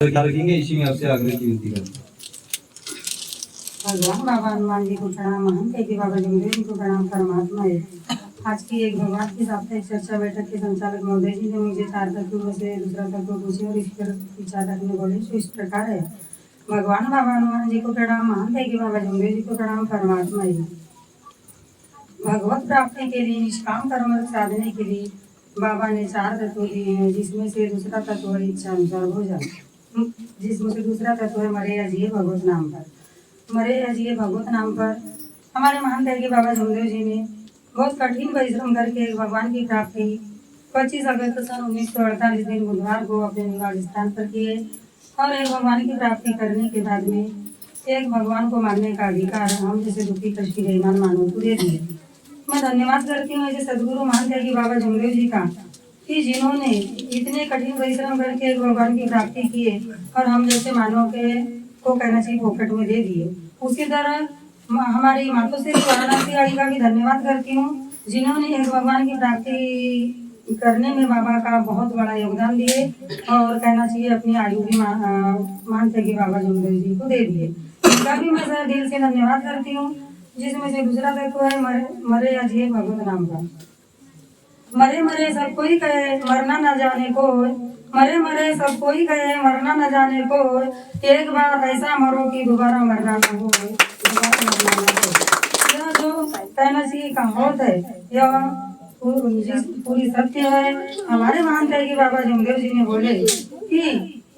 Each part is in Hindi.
रखेंगे, इसी में आपसे आग्रह की विनती करते हैं। भगवान बाबा हनुमान जी को प्रणाम, हम के बाबा जमदेव जी को प्रणाम। परमात्मा है। आज की एक भगवान की साप्ताहिक चर्चा बैठक के संचालक महोदय जी ने मुझे 4 तत्वों से दूसरा तत्व पूछे और इस पर विचार रखने बोले। तो इस प्रकार है। भगवान बाबा हनुमान जी को प्रणाम, हम के बाबा जमदेव जी को प्रणाम। परमात्मा है। भगवत प्राप्ति के लिए निष्काम कर्म साधने के लिए बाबा ने 4 तत्व दिए हैं, जिसमें से दूसरा तत्व है इच्छा अनुसार भोजन, जिसमें से दूसरा तत्व है मरे या जिए भगवत नाम पर। मरे या जिए भगवत नाम पर हमारे महान त्यागी बाबा जमदेव जी ने बहुत कठिन परिश्रम करके भगवान की प्राप्ति 25 अगस्त सन 1948 दिन बुधवार को अपने निवास स्थान पर किए। और एक भगवान की प्राप्ति करने के बाद में एक भगवान को मानने का अधिकार हम जैसे दुखी कष्टी बेईमान मानव को दे दिए। मैं धन्यवाद करती हूँ ऐसे सदगुरु महान त्यागी बाबा जमदेव जी का, कि जिन्होंने इतने कठिन परिश्रम करके एक भगवान की प्राप्ति किए और हम जैसे मानव के को कहना चाहिए पॉकेट में दे दिए। उसी तरह हमारी मातोश्री वाराणसी आई का भी धन्यवाद करती हूँ, जिन्होंने एक भगवान की प्राप्ति करने में बाबा का बहुत बड़ा योगदान दिए और कहना चाहिए अपनी आयु भी मान त्यागी बाबा जमदेव जी को दे दिए। इनका भी मैं दिल से धन्यवाद करती हूँ। जिसमें से दूसरा तत्व है मरे या जिए भगवत नाम का। मरे मरे सब कोई कहे मरना न जाने को, मरे मरे सब कोई कहे मरना न जाने को, एक बार ऐसा मरो कि दोबारा मरना न हो, दोबारा मरना न हो। यह जो कहना चाहिए कहावत है, यह पूरी सत्य है। हमारे महान त्यागी बाबा जमदेव जी ने बोले कि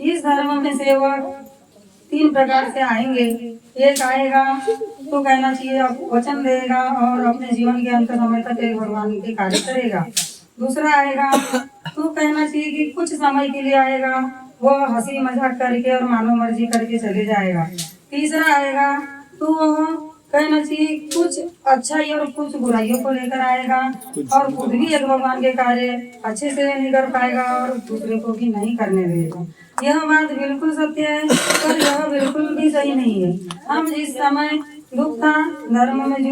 इस धर्म में सेवक 3 प्रकार से आएंगे। एक आएगा तो कहना चाहिए वचन देगा और अपने जीवन के अंत समय तक एक भगवान के कार्य करेगा। दूसरा आएगा तो कहना चाहिए कि कुछ समय के लिए आएगा, वो हंसी मजाक करके और मानो मर्जी करके चले जाएगा। तीसरा आएगा तो वह कहना चाहिए कुछ अच्छाई और कुछ बुराइयों को लेकर आएगा और खुद भी एक भगवान के कार्य अच्छे से नहीं कर पाएगा और दूसरे को भी नहीं करने देगा। यह बात बिल्कुल सत्य है और यह बिल्कुल भी सही नहीं है। हम जिस समय दुख था धर्म में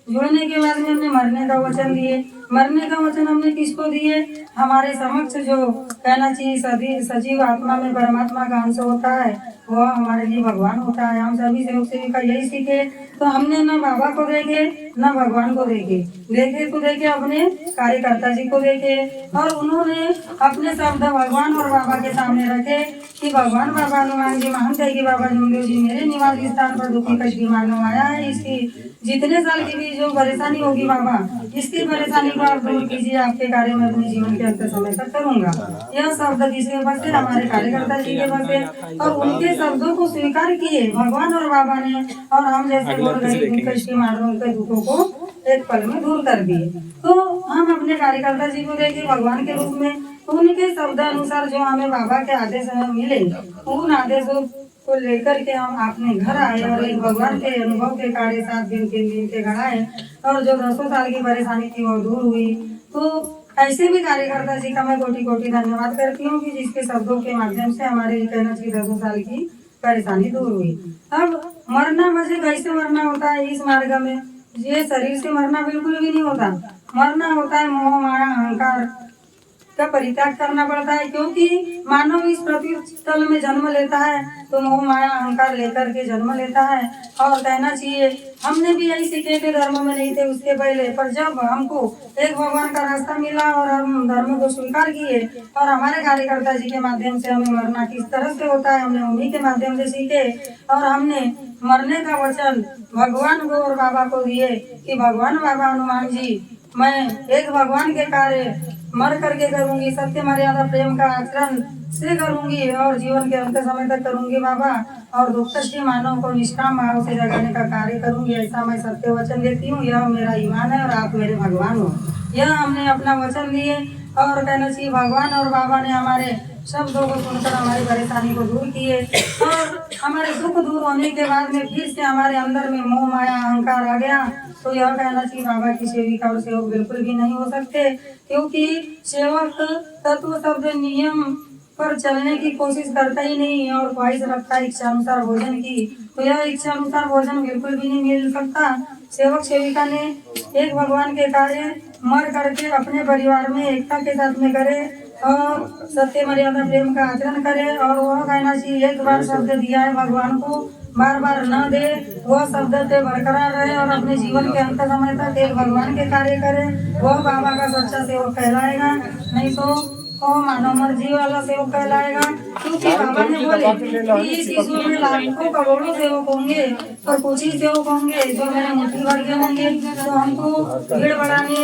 जुड़ने के बाद में हमने मरने का वचन दिए। मरने का वचन हमने किसको दिए? हमारे समक्ष जो कहना चाहिए सजीव आत्मा में परमात्मा का अंश होता है, वह हमारे लिए भगवान होता है। हम सभी सेवक सेविका यही सीखे, तो हमने न बाबा को देखे न भगवान को देखे तो देखे अपने कार्यकर्ता जी को देखे और उन्होंने अपने शब्द भगवान और बाबा के सामने रखे कि भगवान बाबा हनुमान जी महान त्यागी बाबा जमदेव जी मेरे निवास स्थान पर दुखी कष्टी मानव आया है। इसकी जितने साल की भी जो परेशानी होगी बाबा, इसकी परेशानी को आप दूर कीजिए, आपके कार्य में अपने जीवन के अंत समय तक करूंगा। यह शब्द किसके पास है? हमारे कार्यकर्ता जी के पास है और उनके शब्दों को स्वीकार किए भगवान और बाबा ने और हम जैसे बोल गए कष्टी मानव के दुखों को एक पल में दूर कर दिए। तो हम अपने कार्यकर्ता जी को देखे भगवान के रूप में, उनके शब्द अनुसार जो हमें बाबा के आदेश मिले, उन आदेशों को लेकर के हम अपने घर आए और एक भगवान के अनुभव के कार्य 7 दिन 3 दिन के गढ़ाए और जो 10 साल की परेशानी थी वो दूर हुई। तो ऐसे भी कार्यकर्ता जी का मैं कोटि कोटि धन्यवाद करती हूँ कि जिसके शब्दों के माध्यम से हमारे कहना चाहिए 10 साल की परेशानी दूर हुई। अब मरना मुझे कैसे मरना होता है इस मार्ग में? ये शरीर से मरना बिल्कुल भी नहीं होता। मरना होता है मोह माया अहंकार का परित्याग करना पड़ता है, क्योंकि मानव इस पृथ्वी तल में जन्म लेता है तो मोह माया अहंकार लेकर के जन्म लेता है। और कहना चाहिए हमने भी यही सीखे थे, धर्म में नहीं थे उसके पहले, पर जब हमको एक भगवान का रास्ता मिला और हम धर्म को स्वीकार किए और हमारे कार्यकर्ता जी के माध्यम से हमें मरना किस तरह से होता है हमने उन्हीं के माध्यम से सीखे और हमने मरने का वचन भगवान को और बाबा को दिए कि भगवान बाबा हनुमान जी मैं एक भगवान के कार्य मर करके करूंगी, सत्य मर्यादा प्रेम का आचरण से करूंगी और जीवन के अंत समय तक करूंगी बाबा, और दुख कष्टी मानव को निष्काम भाव से जगाने का कार्य करूंगी, ऐसा मैं सत्य वचन देती हूँ। यह मेरा ईमान है और आप मेरे भगवान हो। यह हमने अपना वचन दिए और कहना चाहिए भगवान और बाबा ने हमारे शब्दों को सुनकर हमारी परेशानी को दूर किए और हमारे दुख दूर होने के बाद में फिर से हमारे अंदर में मोह माया अहंकार आ गया। तो यह कहना चाहिए बाबा की सेविका और सेवक बिल्कुल भी नहीं हो सकते, क्योंकि सेवक तत्व शब्द नियम पर चलने की कोशिश करता ही नहीं है और ख्वाहिश रखता है इच्छा अनुसार भोजन की, तो यह इच्छा अनुसार भोजन बिल्कुल भी नहीं मिल सकता। सेवक सेविका ने एक भगवान के कार्य मर करके अपने परिवार में एकता के साथ में करे, और सत्य मर्यादा प्रेम का आचरण करे। और वह कहना चाहिए एक बार शब्द दिया है भगवान को बार बार न दे, वह शब्द पे बरकरार रहे और अपने जीवन के अंत समय तक एक भगवान के कार्य करे, वह बाबा का सच्चा सेवक कहलाएगा। नहीं तो वो मानव मर्जी वाला सेवक कहलाएगा। क्योंकि बाबा ने बोले कि इस ईश्वर में लाखों करोड़ों सेवक होंगे और कुछ ही सेवक होंगे जो मेरे मुट्ठी भर के होंगे। तो हमको भीड़ बढ़ाने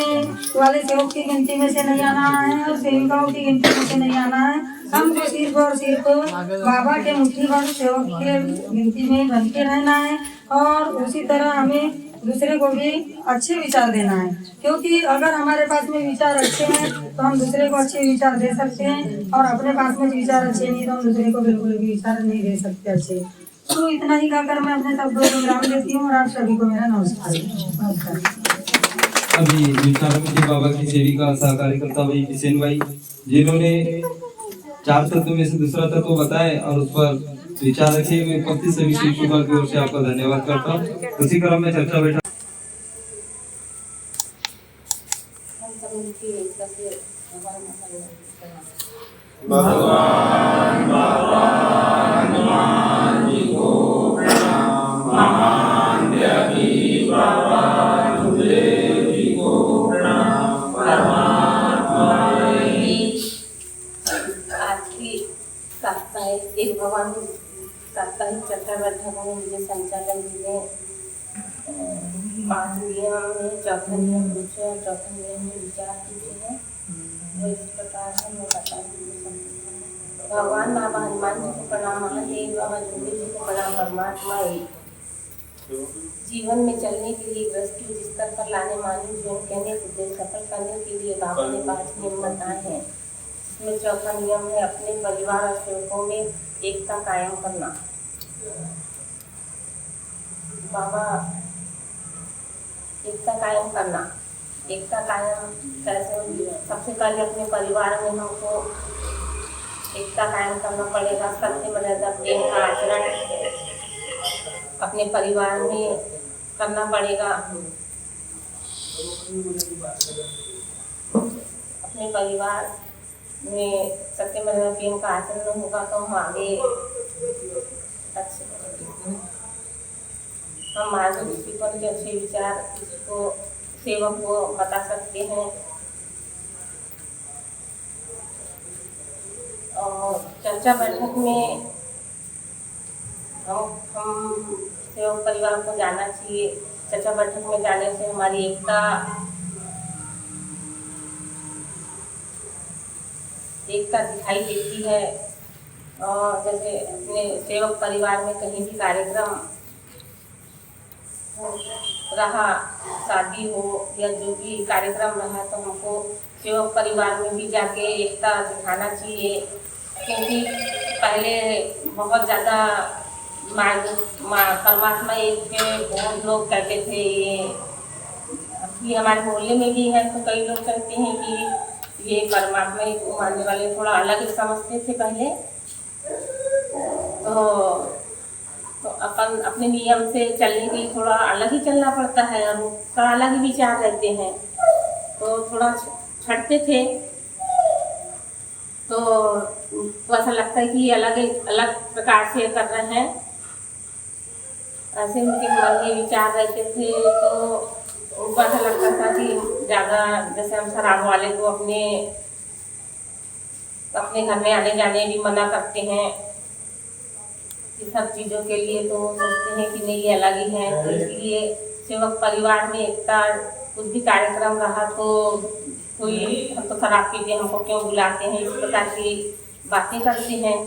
वाले सेवक की गिनती में से नहीं आना है और सेविकाओं की गिनती में से नहीं आना है। हमको सिर्फ और सिर्फ बाबा के मुट्ठी भर सेवक के गिनती में बन के रहना है। और उसी तरह हमें दूसरे को भी अच्छे विचार देना है। क्योंकि अगर हमारे पास में विचार अच्छे हैं तो हम दूसरे को अच्छे विचार दे सकते हैं, और अपने पास में विचार अच्छे नहीं तो हम दूसरे को बिल्कुल भी विचार नहीं दे सकते अच्छे। तो इतना ही कहकर मैं अपने शब्दों को विराम देती हूँ और आप सभी को मेरा नमस्कार। अभी विचारपति बाबा की सेविका सहकारी करता हुई किशन भाई, जिन्होंने 4 तत्व में से दूसरा तत्व बताए और उस पर विचार रखे, मैं पति सभी शिक्षकों की ओर से आपका धन्यवाद करता हूँ। उसी क्रम में चर्चा बैठा भगवान हनुमान जी को प्रणाम, महान त्यागी बाबा रामदेव जी को प्रणाम, परमात्मा आज की साप्ताहिक एक भगवान साप्ताहिक चर्चा बैठक में मुझे संचालन जी ने 5 नियम में चौथा नियम पूछे और चौथा नियम में विचार पूछे हैं। वो इस प्रकार से मैं बता दूँगी। भगवान बाबा हनुमान जी को प्रणाम, महादेव बाबा जोगी जी को प्रणाम। परमात्मा जीवन में चलने के लिए ग्रस्त को जिस स्तर पर लाने मानव जीवन के अनेक उद्देश्य सफल करने के लिए बाबा ने 5 नियम बताए हैं। इसमें चौथा नियम है अपने परिवार और सेवकों में एकता कायम करना। बाबा एकता कायम करना, एकता कायम कैसे होगी? सबसे पहले अपने परिवार में हमको एकता कायम करना पड़ेगा। सत्य मर्यादा प्रेम का आचरण अपने परिवार में करना पड़ेगा। अपने परिवार में सत्य मर्यादा प्रेम का आचरण होगा तो हम आगे अच्छे हम आगे किसी पर के अच्छे विचार किसी को सेवक को बता सकते हैं। और चर्चा बैठक में हम सेवक परिवार को जाना चाहिए। चर्चा बैठक में जाने से हमारी एकता दिखाई देती है। और जैसे अपने सेवक परिवार में कहीं भी कार्यक्रम रहा, शादी हो या जो भी कार्यक्रम रहा, तो हमको सेवक परिवार में भी जाके एकता दिखाना चाहिए। क्योंकि पहले बहुत ज़्यादा परमात्मा एक के बहुत लोग कहते थे। ये अभी हमारे मोहल्ले में भी है तो कई लोग कहते हैं कि ये परमात्मा को मानने वाले थोड़ा अलग ही समझते थे पहले। तो अपन अपने नियम से चलने के लिए थोड़ा अलग ही चलना पड़ता है और थोड़ा अलग ही विचार रहते हैं, तो थोड़ा छटते थे। तो ऐसा लगता है कि अलग प्रकार से कर रहे हैं, ऐसे उनके मन में विचार रहते थे। तो उनको ऐसा लगता था कि ज़्यादा जैसे हम शराब वाले को अपने घर में आने जाने भी मना करते हैं, ये सब चीज़ों के लिए। तो सोचते हैं कि नहीं ये अलग ही है। तो इसलिए सेवक परिवार में एकता, कुछ भी कार्यक्रम रहा तो कोई हम तो शराब पीते हमको क्यों बुलाते हैं, इस प्रकार की बातें करते हैं।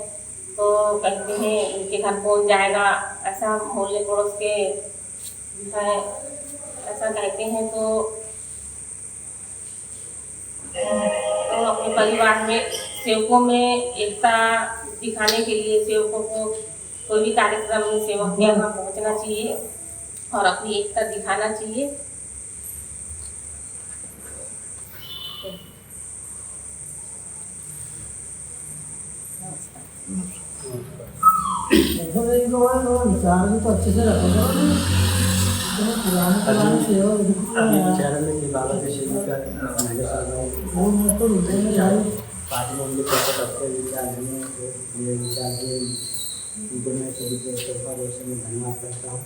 तो कहते हैं इनके घर कौन जाएगा, ऐसा मोहल्ले पड़ोस के है ऐसा कहते हैं। तो अपने परिवार में सेवकों में एकता दिखाने के लिए सेवकों को कोई भी कार्यक्रम में सेवक के यहाँ पहुँचना चाहिए और अपनी एकता दिखाना चाहिए। विचार भी तो अच्छे से रखेगा। पार्टी में मुझे बहुत अच्छे विचार हैं, तो मेरे विचार के उनको मैं सभी को धन्यवाद करता हूँ।